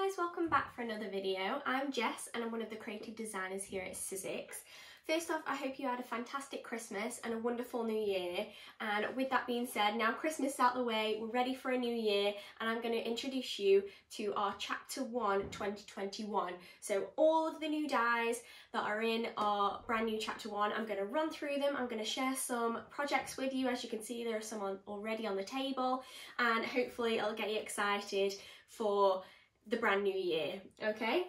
guys, welcome back for another video. I'm Jess and I'm one of the creative designers here at Sizzix. First off, I hope you had a fantastic Christmas and a wonderful new year, and with that being said, now Christmas is out the way, we're ready for a new year, and I'm going to introduce you to our Chapter 1 2021. So all of the new dies that are in our brand new Chapter 1, I'm going to run through them, I'm going to share some projects with you. As you can see, there are some already on the table, and hopefully it'll get you excited for the brand new year, okay?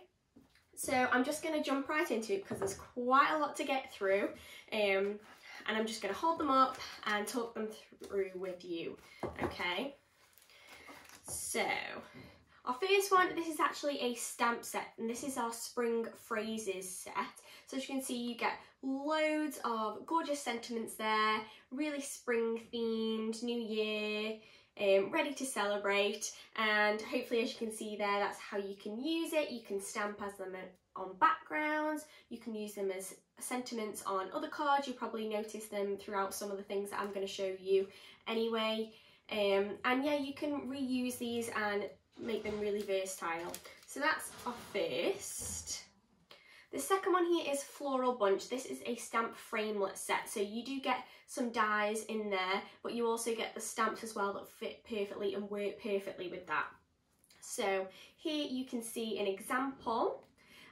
So I'm just going to jump right into it because there's quite a lot to get through, and I'm just going to hold them up and talk them through with you, okay? So our first one, this is actually a stamp set, and this is our spring phrases set. So as you can see, you get loads of gorgeous sentiments there, really spring themed, new year, ready to celebrate, and hopefully, as you can see there, that's how you can use it. You can stamp as them on backgrounds, you can use them as sentiments on other cards. You probably notice them throughout some of the things that I'm going to show you anyway, and yeah, you can reuse these and make them really versatile. So that's our first. The second one here is Floral Bunch. This is a stamp framelit set, so you do get some dies in there, but you also get the stamps as well that fit perfectly and work perfectly with that. So here you can see an example,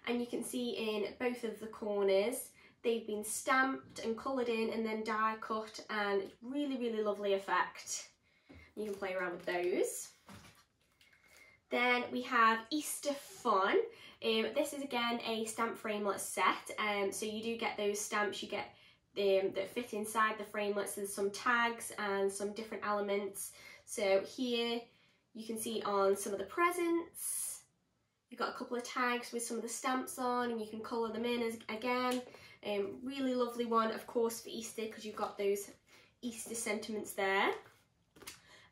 and you can see in both of the corners they've been stamped and coloured in and then die cut, and really lovely effect. You can play around with those. Then we have Easter Fun. This is again a stamp framelit set, so you do get those stamps you get that fit inside the framelits. There's some tags and some different elements. So here you can see on some of the presents, you've got a couple of tags with some of the stamps on, and you can colour them in again. Really lovely one, of course, for Easter, because you've got those Easter sentiments there.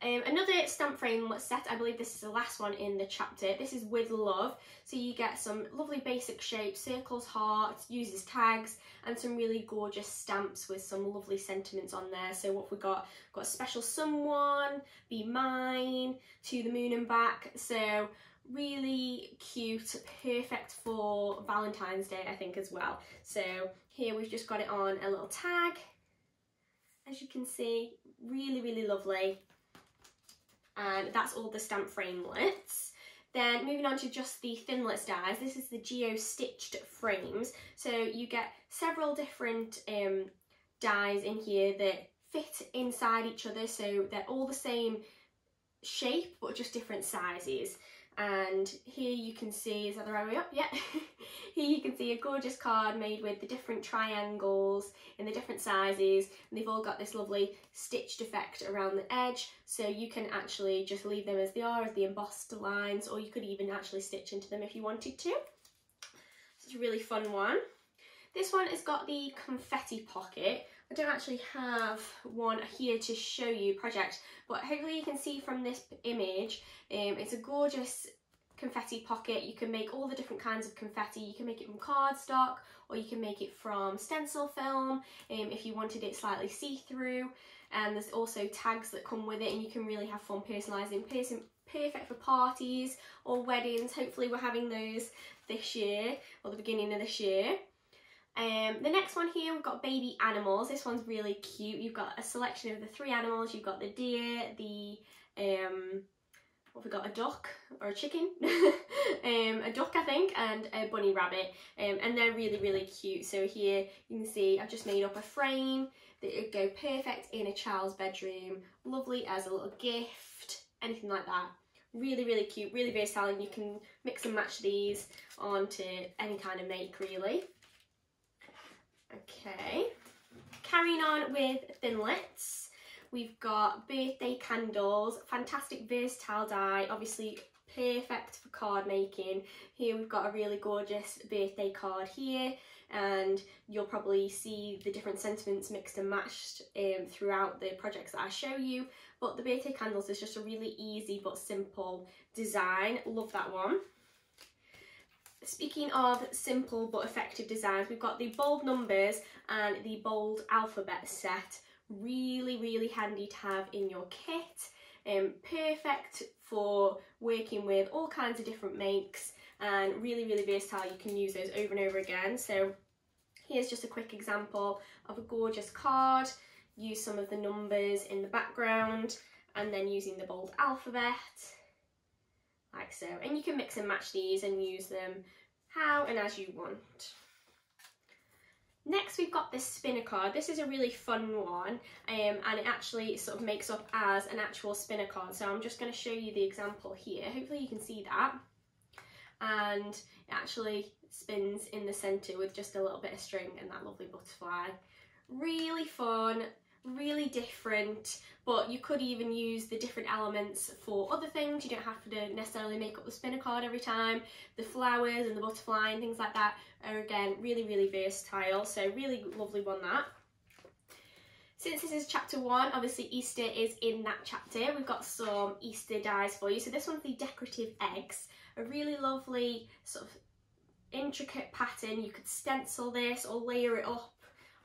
Another stamp framelit set, I believe this is the last one in the chapter. This is With Love, so you get some lovely basic shapes, circles, hearts, uses tags, and some really gorgeous stamps with some lovely sentiments on there. So what we've got a special someone, be mine, to the moon and back. So really cute, perfect for Valentine's Day, I think, as well. So here we've just got it on a little tag, as you can see, really lovely. And that's all the stamp framelits. Then moving on to just the Thinlits dies, this is the geo-stitched frames. So you get several different dies in here that fit inside each other, so they're all the same shape but just different sizes. And here you can see, is that the right way up? Yeah. Here you can see a gorgeous card made with the different triangles in the different sizes, and they've all got this lovely stitched effect around the edge, so you can actually just leave them as they are, as the embossed lines, or you could even actually stitch into them if you wanted to. So it's a really fun one. This one has got the Confetti Pocket. I don't actually have one here to show you project, but hopefully you can see from this image, it's a gorgeous confetti pocket. You can make all the different kinds of confetti. You can make it from cardstock, or you can make it from stencil film if you wanted it slightly see-through, and there's also tags that come with it, and you can really have fun personalising. Perfect for parties or weddings. Hopefully we're having those this year, or the beginning of this year. The next one here, we've got baby animals. This one's really cute. You've got a selection of the 3 animals. You've got the deer, the what have we got, a duck or a chicken? A duck, I think, and a bunny rabbit, and they're really cute. So here you can see I've just made up a frame that would go perfect in a child's bedroom, lovely as a little gift, anything like that. Really cute, really versatile, and you can mix and match these onto any kind of make, really. Okay, carrying on with Thinlits, we've got birthday candles, fantastic versatile die, obviously perfect for card making. Here we've got a really gorgeous birthday card here, and you'll probably see the different sentiments mixed and matched throughout the projects that I show you, but the birthday candles is just a really easy but simple design. Love that one. Speaking of simple but effective designs, we've got the bold numbers and the bold alphabet set. Really handy to have in your kit. Perfect for working with all kinds of different makes, and really, really versatile. You can use those over and over again. So here's just a quick example of a gorgeous card. Use some of the numbers in the background and then using the bold alphabet, like so. And you can mix and match these and use them how and as you want. Next we've got this spinner card. This is a really fun one, and it actually sort of makes up as an actual spinner card. So I'm just going to show you the example here. Hopefully you can see that. And it actually spins in the centre with just a little bit of string and that lovely butterfly. Really fun, really different, but you could even use the different elements for other things. You don't have to necessarily make up the spinner card every time. The flowers and the butterfly and things like that are, again, really, really versatile. So really lovely one, that. Since this is chapter 1, obviously Easter is in that chapter. We've got some Easter dies for you. So this one's the decorative eggs, a really lovely sort of intricate pattern. You could stencil this or layer it up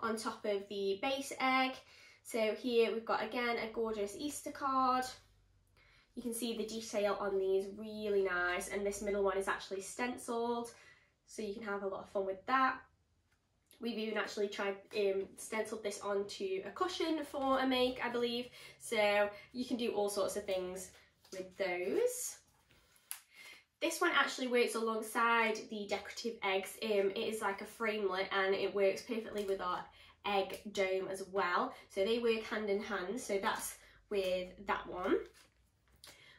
on top of the base egg. So here we've got, again, a gorgeous Easter card. You can see the detail on these, really nice, and this middle one is actually stenciled, so you can have a lot of fun with that. We've even actually tried stenciled this onto a cushion for a make, I believe, so you can do all sorts of things with those. This one actually works alongside the decorative eggs. It is like a framelit and it works perfectly with our egg dome as well. So they work hand in hand, so that's with that one.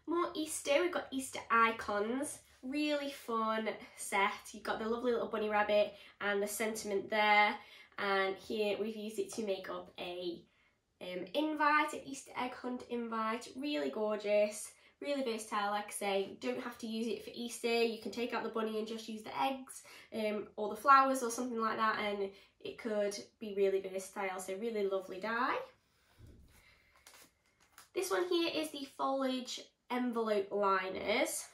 More Easter, we've got Easter icons. Really fun set. You've got the lovely little bunny rabbit and the sentiment there. And here we've used it to make up a invite, an Easter egg hunt invite. Really gorgeous. Really versatile, like I say. Don't have to use it for Easter. You can take out the bunny and just use the eggs or the flowers or something like that, and it could be really versatile. So really lovely die. This one here is the Foliage envelope liners.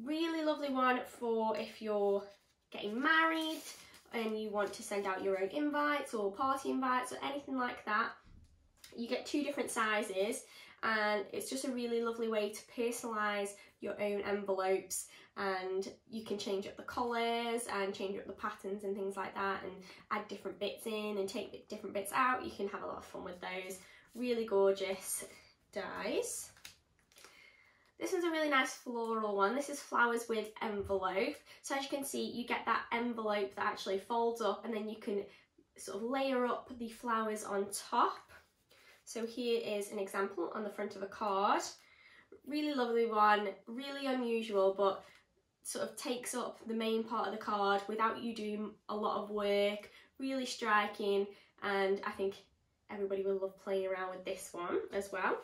Really lovely one for if you're getting married and you want to send out your own invites or party invites or anything like that. You get 2 different sizes, and it's just a really lovely way to personalise your own envelopes, and you can change up the colours and change up the patterns and things like that, and add different bits in and take different bits out. You can have a lot of fun with those. Really gorgeous dies. This one's a really nice floral one. This is flowers with envelope. So as you can see, you get that envelope that actually folds up, and then you can sort of layer up the flowers on top. So here is an example on the front of a card. Really lovely one, really unusual, but sort of takes up the main part of the card without you doing a lot of work. Really striking, and I think everybody will love playing around with this one as well.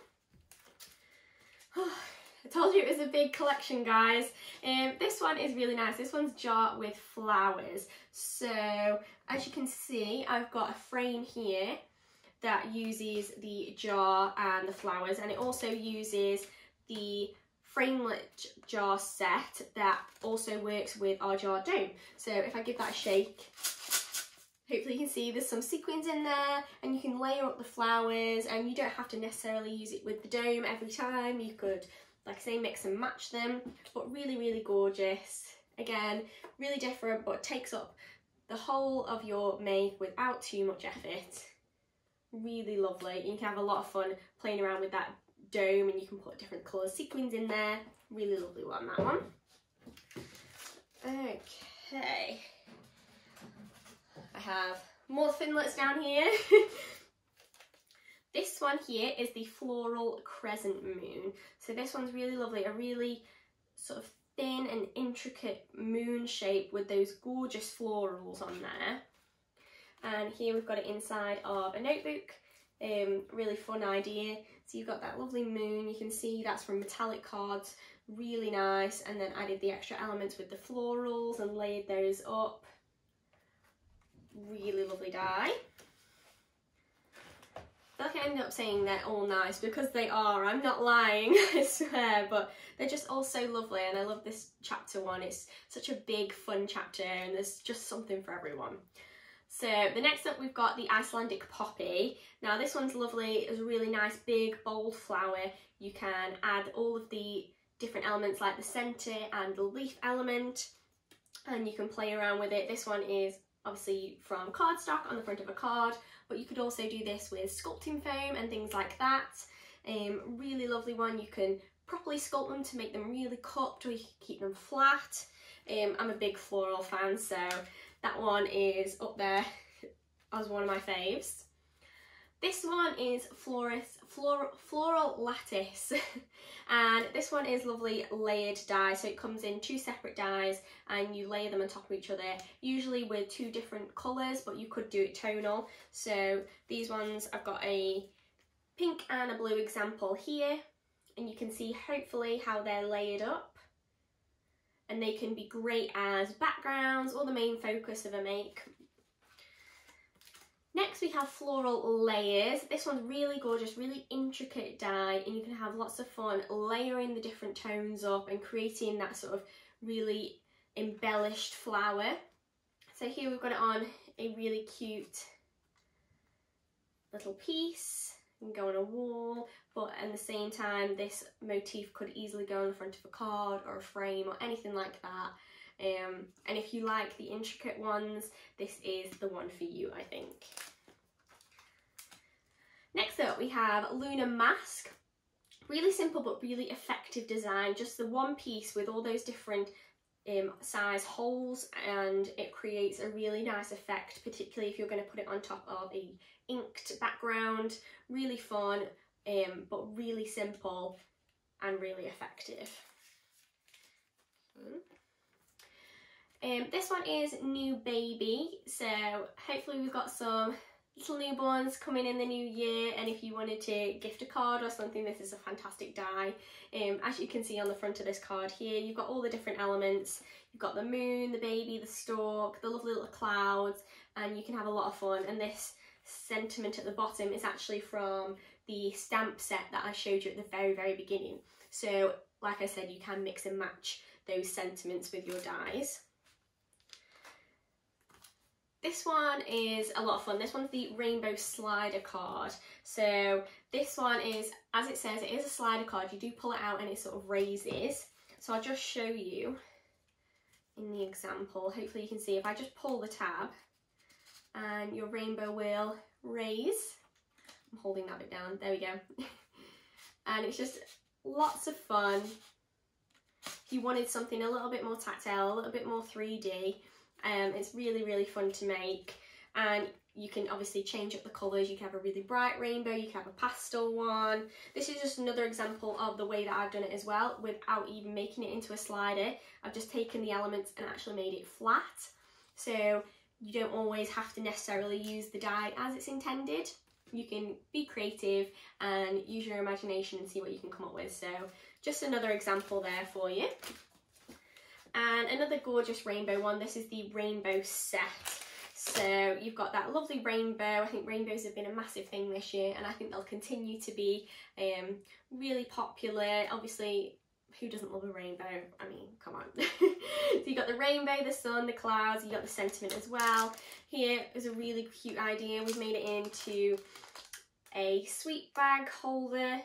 I told you it was a big collection, guys. This one is really nice. This one's jar with flowers. So as you can see, I've got a frame here that uses the jar and the flowers, and it also uses the framelit jar set that also works with our jar dome. So if I give that a shake, hopefully you can see there's some sequins in there, and you can layer up the flowers, and you don't have to necessarily use it with the dome every time. You could, like I say, mix and match them, but really, really gorgeous. Again, really different, but takes up the whole of your make without too much effort. Really lovely. You can have a lot of fun playing around with that dome, and you can put different colour sequins in there. Really lovely one, that one. Okay. I have more Thinlits down here. This one here is the Floral Crescent moon. So this one's really lovely, a really sort of thin and intricate moon shape with those gorgeous florals on there. And here we've got it inside of a notebook. Really fun idea. So you've got that lovely moon, you can see that's from metallic cards, really nice. And then added the extra elements with the florals and laid those up. Really lovely die. I feel like I ended up saying they're all nice because they are, I'm not lying, I swear, but they're just all so lovely, and I love this chapter one. It's such a big fun chapter, and there's just something for everyone. So the next up we've got the Icelandic Poppy. Now this one's lovely, it's a really nice big bold flower. You can add all of the different elements like the centre and the leaf element, and you can play around with it. This one is obviously from cardstock on the front of a card, but you could also do this with sculpting foam and things like that. Really lovely one. You can properly sculpt them to make them really cupped, or you can keep them flat. I'm a big floral fan, so that one is up there as one of my faves. This one is Floral Lattice and this one is lovely layered die, so it comes in 2 separate dies and you layer them on top of each other, usually with 2 different colours, but you could do it tonal. So these ones, I've got a pink and a blue example here, and you can see hopefully how they're layered up, and they can be great as backgrounds or the main focus of a make. Next we have Floral Layers. This one's really gorgeous, really intricate die, and you can have lots of fun layering the different tones up and creating that sort of really embellished flower. So here we've got it on a really cute little piece. It can go on a wall, but at the same time this motif could easily go on the front of a card or a frame or anything like that. And if you like the intricate ones, this is the one for you, I think. Next up we have Lunar Mask. Really simple but really effective design, just the one piece with all those different size holes, and it creates a really nice effect, particularly if you're going to put it on top of a inked background. Really fun, but really simple and really effective. This one is New Baby, so hopefully we've got some little newborns coming in the new year, and if you wanted to gift a card or something, this is a fantastic die. As you can see on the front of this card here, you've got all the different elements. You've got the moon, the baby, the stork, the lovely little clouds, and you can have a lot of fun. And this sentiment at the bottom is actually from the stamp set that I showed you at the very beginning. So like I said, you can mix and match those sentiments with your dies. This one is a lot of fun. This one's the Rainbow Slider card. So this one is, as it says, it is a slider card. You do pull it out and it sort of raises. So I'll just show you in the example. Hopefully you can see if I just pull the tab and your rainbow will raise. I'm holding that bit down. There we go. And it's just lots of fun. If you wanted something a little bit more tactile, a little bit more 3D, it's really fun to make, and you can obviously change up the colours. You can have a really bright rainbow, you can have a pastel one. This is just another example of the way that I've done it as well, without even making it into a slider. I've just taken the elements and actually made it flat, so you don't always have to necessarily use the die as it's intended. You can be creative and use your imagination and see what you can come up with. So just another example there for you. And another gorgeous rainbow one. This is the rainbow set. So you've got that lovely rainbow. I think rainbows have been a massive thing this year, and I think they'll continue to be really popular. Obviously, who doesn't love a rainbow? I mean, come on. So you've got the rainbow, the sun, the clouds, you've got the sentiment as well. Here is a really cute idea. We've made it into a sweet bag holder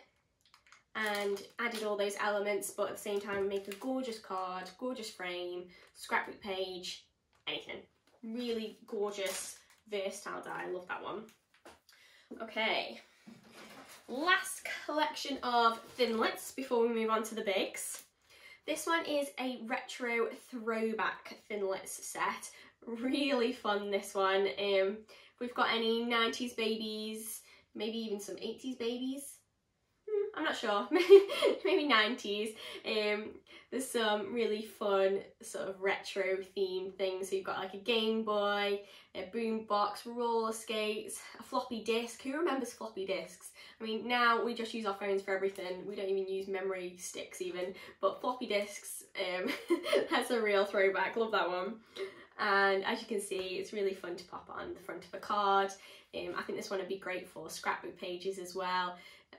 and added all those elements, but at the same time make a gorgeous card, gorgeous frame, scrapbook page, anything. Really gorgeous, versatile die. I love that one. Okay, last collection of Thinlits before we move on to the bigs. This one is a retro throwback Thinlits set. Really fun, this one. If we've got any 90s babies, maybe even some 80s babies, I'm not sure, maybe 90s. There's some really fun sort of retro themed things. So you've got like a Game Boy, a boom box, roller skates, a floppy disk. Who remembers floppy disks? I mean, now we just use our phones for everything. We don't even use memory sticks even, but floppy disks, that's a real throwback. Love that one. And as you can see, it's really fun to pop on the front of a card. I think this one would be great for scrapbook pages as well,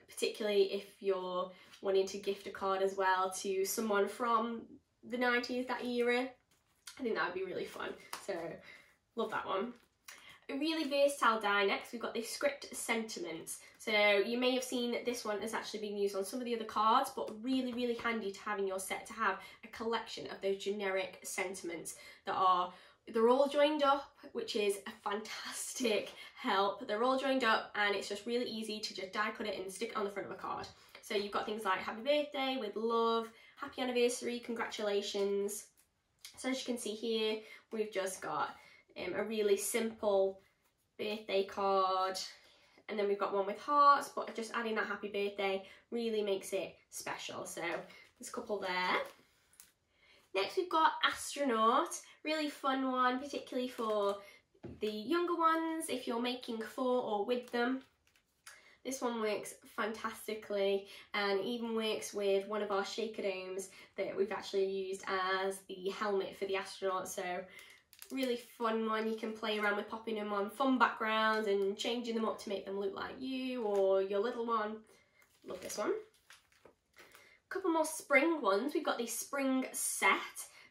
particularly if you're wanting to gift a card as well to someone from the 90s, that era. I think that would be really fun, so love that one. a really versatile die next. We've got the Script Sentiments. So you may have seen this one has actually been used on some of the other cards, but really, really handy to have in your set, to have a collection of those generic sentiments they're all joined up, which is a fantastic help. They're all joined up and it's just really easy to just die cut it and stick it on the front of a card. So you've got things like happy birthday with love, happy anniversary, congratulations. So as you can see here, we've just got a really simple birthday card, and then we've got one with hearts, but just adding that happy birthday really makes it special. So there's a couple there. Next we've got Astronaut, really fun one, particularly for the younger ones if you're making for or with them. This one works fantastically and even works with one of our shaker domes that we've actually used as the helmet for the astronaut. So really fun one. You can play around with popping them on fun backgrounds and changing them up to make them look like you or your little one. Love this one. Couple more spring ones. We've got the spring set.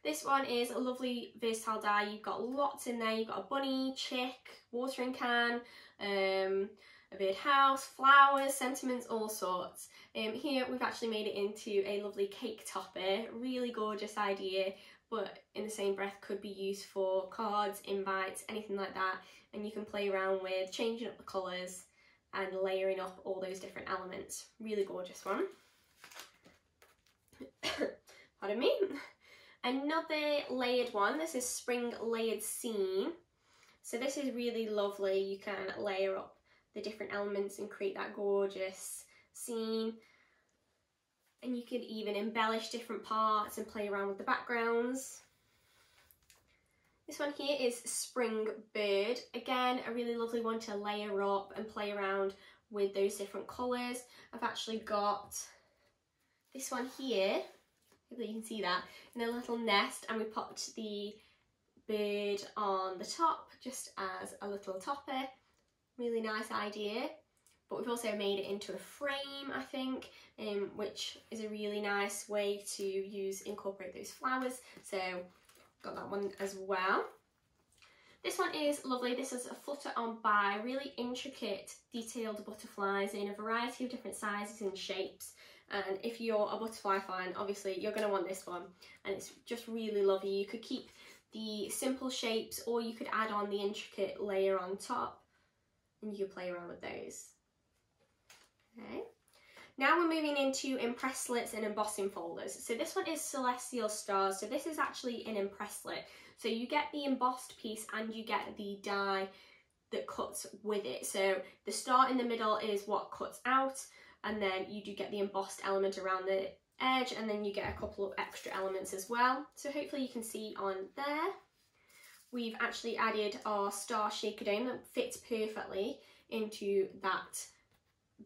This one is a lovely versatile die. You've got lots in there. You've got a bunny, chick, watering can, a birdhouse, flowers, sentiments, all sorts. Here we've actually made it into a lovely cake topper. Really gorgeous idea, but in the same breath could be used for cards, invites, anything like that. And you can play around with changing up the colours and layering up all those different elements. Really gorgeous one. Pardon me. Another layered one. This is Spring Layered Scene. So this is really lovely. You can layer up the different elements and create that gorgeous scene. And you could even embellish different parts and play around with the backgrounds. This one here is Spring Bird. Again, a really lovely one to layer up and play around with those different colours. I've actually got this one here, hopefully you can see that, in a little nest, and we popped the bird on the top just as a little topper. Really nice idea. But we've also made it into a frame, I think, which is a really nice way to incorporate those flowers. So got that one as well. This one is lovely. This is a flutter on by, really intricate detailed butterflies in a variety of different sizes and shapes. And if you're a butterfly fan, obviously you're going to want this one. And it's just really lovely. You could keep the simple shapes or you could add on the intricate layer on top and you could play around with those. Okay. Now we're moving into impress slits and embossing folders. So this one is Celestial Stars. So this is actually an impress slit. So you get the embossed piece and you get the die that cuts with it. So the star in the middle is what cuts out, and then you do get the embossed element around the edge, and then you get a couple of extra elements as well. So hopefully you can see on there, we've actually added our star shaker dome that fits perfectly into that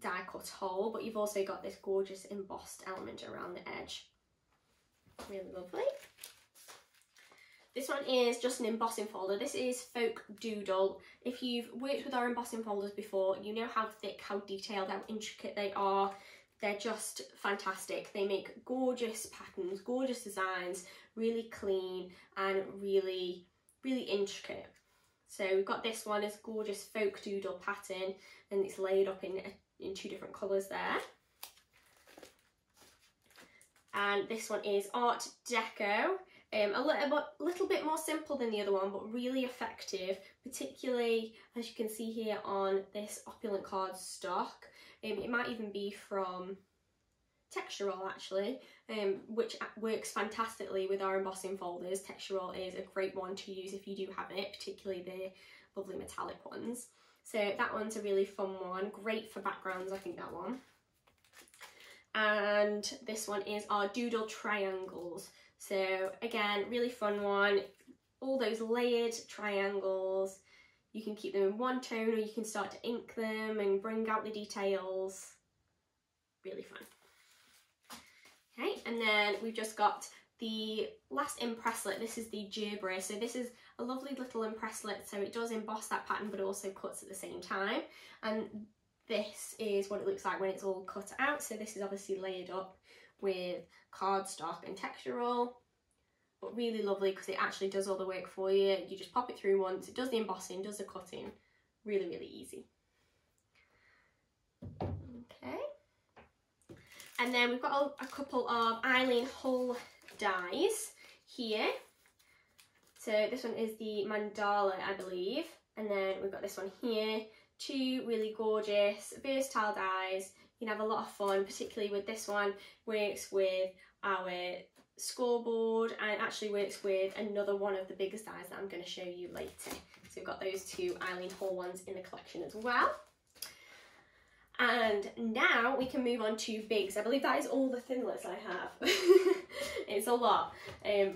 die cut hole, but you've also got this gorgeous embossed element around the edge. Really lovely. This one is just an embossing folder. This is Folk Doodle. If you've worked with our embossing folders before, you know how thick, how detailed, how intricate they are. They're just fantastic. They make gorgeous patterns, gorgeous designs, really clean and really, really intricate. So we've got this one as gorgeous Folk Doodle pattern, and it's laid up in two different colours there. And this one is Art Deco. A little bit more simple than the other one, but really effective, particularly as you can see here on this opulent card stock. It might even be from Texture Roll actually, which works fantastically with our embossing folders. Texture Roll is a great one to use if you do have it, particularly the lovely metallic ones. So that one's a really fun one, great for backgrounds, I think, that one. And this one is our Doodle Triangles. So again, really fun one, all those layered triangles. You can keep them in one tone or you can start to ink them and bring out the details. Really fun. Okay, and then we've just got the last impress slit. This is the Gerbera. So this is a lovely little impress slit, so it does emboss that pattern but also cuts at the same time. And this is what it looks like when it's all cut out. So this is obviously layered up with cardstock and Texture Roll, but really lovely because it actually does all the work for you. You just pop it through once, it does the embossing, does the cutting. Really, really easy. Okay. And then we've got a couple of Eileen Hull dies here. So this one is the mandala, I believe. And then we've got this one here. Two really gorgeous, versatile dies. You can have a lot of fun, particularly with this one. Works with our scoreboard and it actually works with another one of the biggest dies that I'm going to show you later. So we've got those two Eileen Hull ones in the collection as well. And now we can move on to bigs. I believe that is all the Thinlits I have. It's a lot,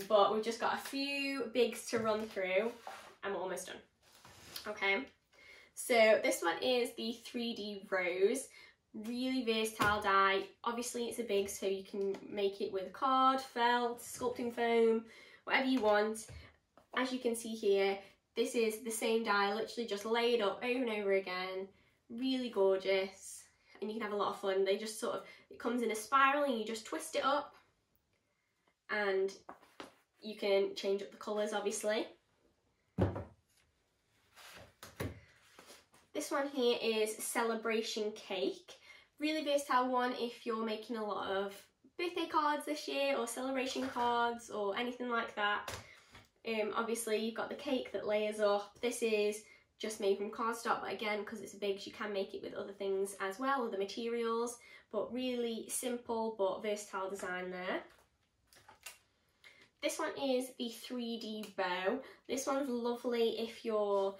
but we've just got a few bigs to run through and we're almost done. Okay, so this one is the 3D Rose. Really versatile die. Obviously it's a big, so you can make it with card, felt, sculpting foam, whatever you want. As you can see here, this is the same die, literally just laid up over and over again. Really gorgeous, and you can have a lot of fun. They just sort of, it comes in a spiral and you just twist it up and you can change up the colours obviously. This one here is Celebration Cake. Really versatile one if you're making a lot of birthday cards this year or celebration cards or anything like that. Obviously you've got the cake that layers up. This is just made from cardstock, but again, because it's a big, you can make it with other things as well, other materials, but really simple but versatile design there. This one is the 3D bow. This one's lovely if you're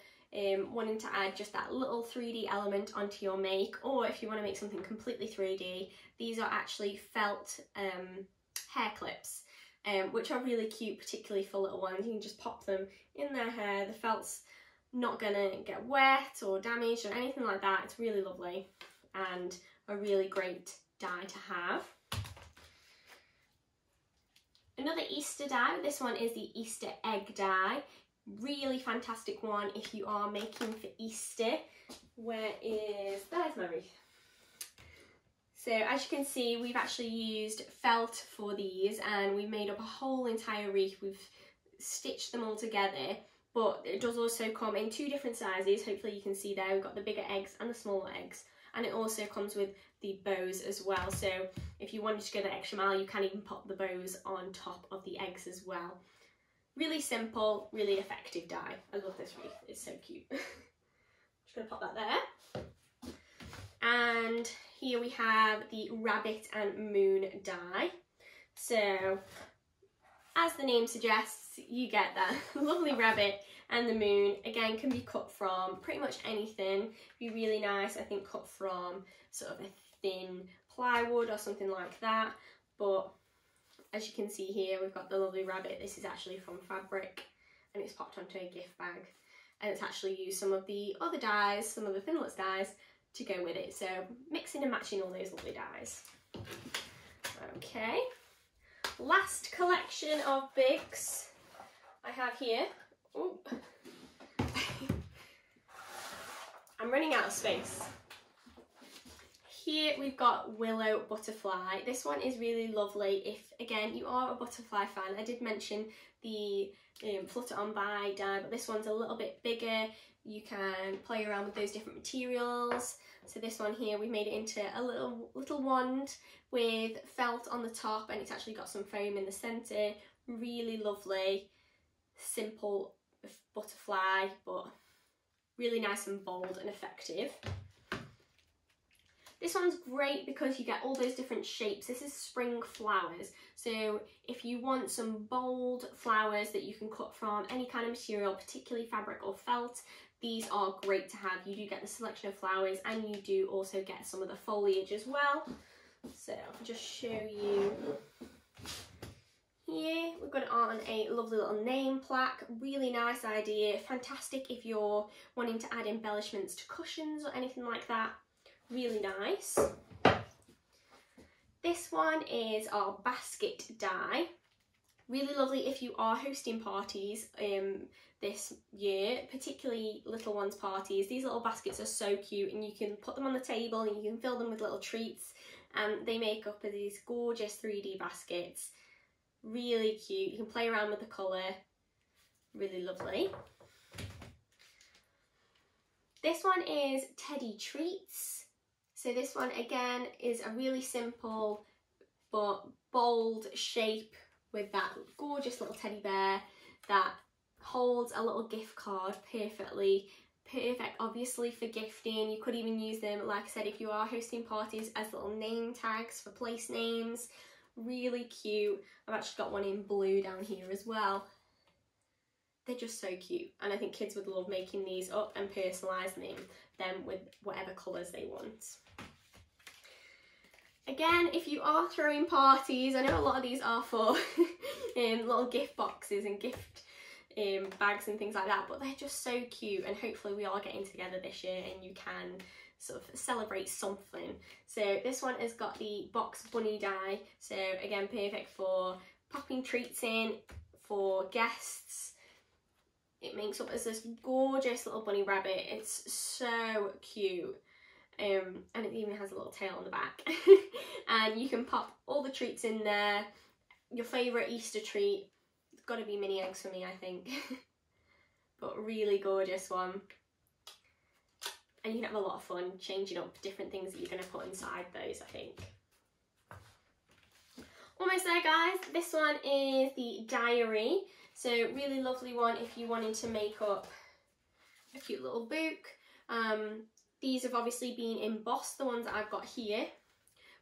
wanting to add just that little 3D element onto your make, or if you want to make something completely 3D. These are actually felt hair clips, which are really cute, particularly for little ones. You can just pop them in their hair. The felt's not gonna get wet or damaged or anything like that. It's really lovely and a really great die to have. Another Easter die. This one is the Easter egg die. Really fantastic one if you are making for Easter. There's my wreath. So as you can see, we've actually used felt for these and we made up a whole entire wreath. We've stitched them all together, but it does also come in two different sizes. Hopefully you can see there, we've got the bigger eggs and the smaller eggs. And it also comes with the bows as well. So if you wanted to go the extra mile, you can even pop the bows on top of the eggs as well. Really simple, really effective die. I love this wreath, it's so cute. Just gonna pop that there. And here we have the rabbit and moon die. So, as the name suggests, you get that lovely rabbit and the moon. Again, can be cut from pretty much anything. Be really nice, I think, cut from sort of a thin plywood or something like that. But as you can see here, we've got the lovely rabbit. This is actually from fabric and it's popped onto a gift bag. And it's actually used some of the other dies, some of the Thinlits dies, to go with it. So mixing and matching all those lovely dies. Okay, last collection of bigs I have here. Ooh. I'm running out of space. Here we've got Willow Butterfly. This one is really lovely if, again, you are a butterfly fan. I did mention the Flutter On By die, but this one's a little bit bigger. You can play around with those different materials. So this one here, we made it into a little wand with felt on the top, and it's actually got some foam in the centre. Really lovely, simple butterfly, but really nice and bold and effective. This one's great because you get all those different shapes. This is spring flowers. So if you want some bold flowers that you can cut from any kind of material, particularly fabric or felt, these are great to have. You do get the selection of flowers and you do also get some of the foliage as well. So I'll just show you here. We've got it on a lovely little name plaque. Really nice idea. Fantastic if you're wanting to add embellishments to cushions or anything like that. Really nice. This one is our basket die. Really lovely if you are hosting parties this year, particularly little ones parties. These little baskets are so cute and you can put them on the table and you can fill them with little treats, and they make up these gorgeous 3D baskets. Really cute. You can play around with the colour. Really lovely. This one is Teddy Treats. So this one again is a really simple but bold shape with that gorgeous little teddy bear that holds a little gift card perfectly. Perfect obviously for gifting. You could even use them, like I said, if you are hosting parties, as little name tags for place names. Really cute. I've actually got one in blue down here as well. They're just so cute, and I think kids would love making these up and personalising them with whatever colours they want. Again, if you are throwing parties, I know a lot of these are for little gift boxes and gift bags and things like that, but they're just so cute, and hopefully we are getting together this year and you can sort of celebrate something. So this one has got the box bunny die, so again perfect for popping treats in for guests. It makes up as this gorgeous little bunny rabbit. It's so cute. And it even has a little tail on the back. And you can pop all the treats in there. Your favourite Easter treat. It's got to be mini eggs for me, I think. But really gorgeous one. And you can have a lot of fun changing up different things that you're going to put inside those, I think. Almost there, guys. This one is the diary. So really lovely one if you wanted to make up a cute little book. These have obviously been embossed, the ones that I've got here,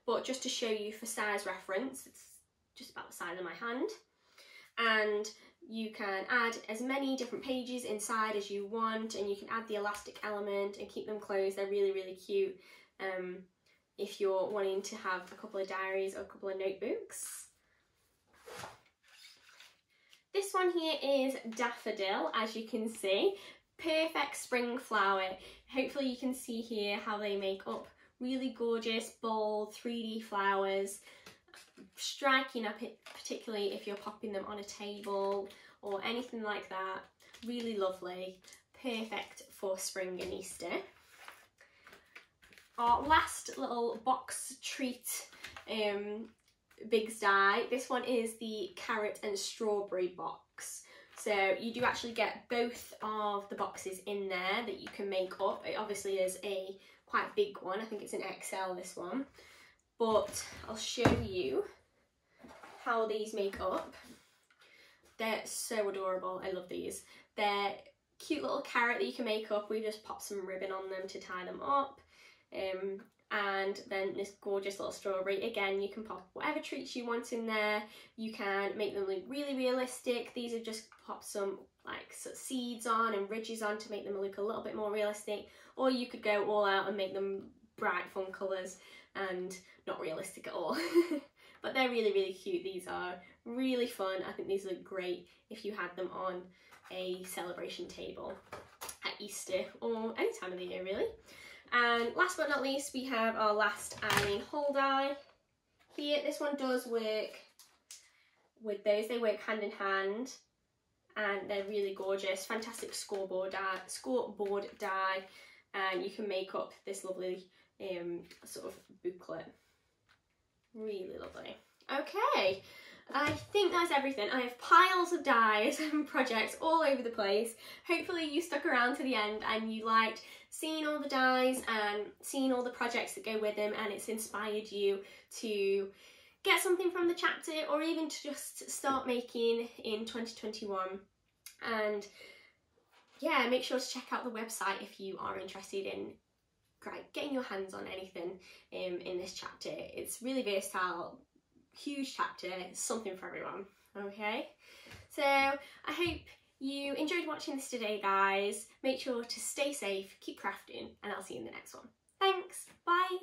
but just to show you for size reference, it's just about the size of my hand. And you can add as many different pages inside as you want, and you can add the elastic element and keep them closed. They're really, really cute if you're wanting to have a couple of diaries or a couple of notebooks. This one here is Daffodil, as you can see. Perfect spring flower. Hopefully you can see here how they make up really gorgeous, bold, 3D flowers. Striking up, particularly if you're popping them on a table or anything like that. Really lovely. Perfect for spring and Easter. Our last little box treat Bigs die. This one is the carrot and strawberry box. So you do actually get both of the boxes in there that you can make up. It obviously is a quite big one. I think it's an XL, this one. But I'll show you how these make up. They're so adorable. I love these. They're cute little carrot that you can make up. We just pop some ribbon on them to tie them up. And then this gorgeous little strawberry. Again, you can pop whatever treats you want in there. You can make them look really realistic. These are just pop some like sort of seeds on and ridges on to make them look a little bit more realistic. Or you could go all out and make them bright fun colours and not realistic at all. But they're really, really cute. These are really fun. I think these look great if you had them on a celebration table at Easter or any time of the year, really. And last but not least, we have our last Eileen Hull die here. This one does work with those. They work hand in hand, and they're really gorgeous. Fantastic scoreboard die, and you can make up this lovely sort of booklet. Really lovely. Okay, I think that's everything. I have piles of dies and projects all over the place. Hopefully you stuck around to the end and you liked seeing all the dies and seeing all the projects that go with them, and it's inspired you to get something from the chapter or even to just start making in 2021. And yeah, make sure to check out the website if you are interested in getting your hands on anything in this chapter. It's really versatile, huge chapter, something for everyone. Okay, so I hope you enjoyed watching this today, guys. Make sure to stay safe, keep crafting, and I'll see you in the next one. Thanks, bye.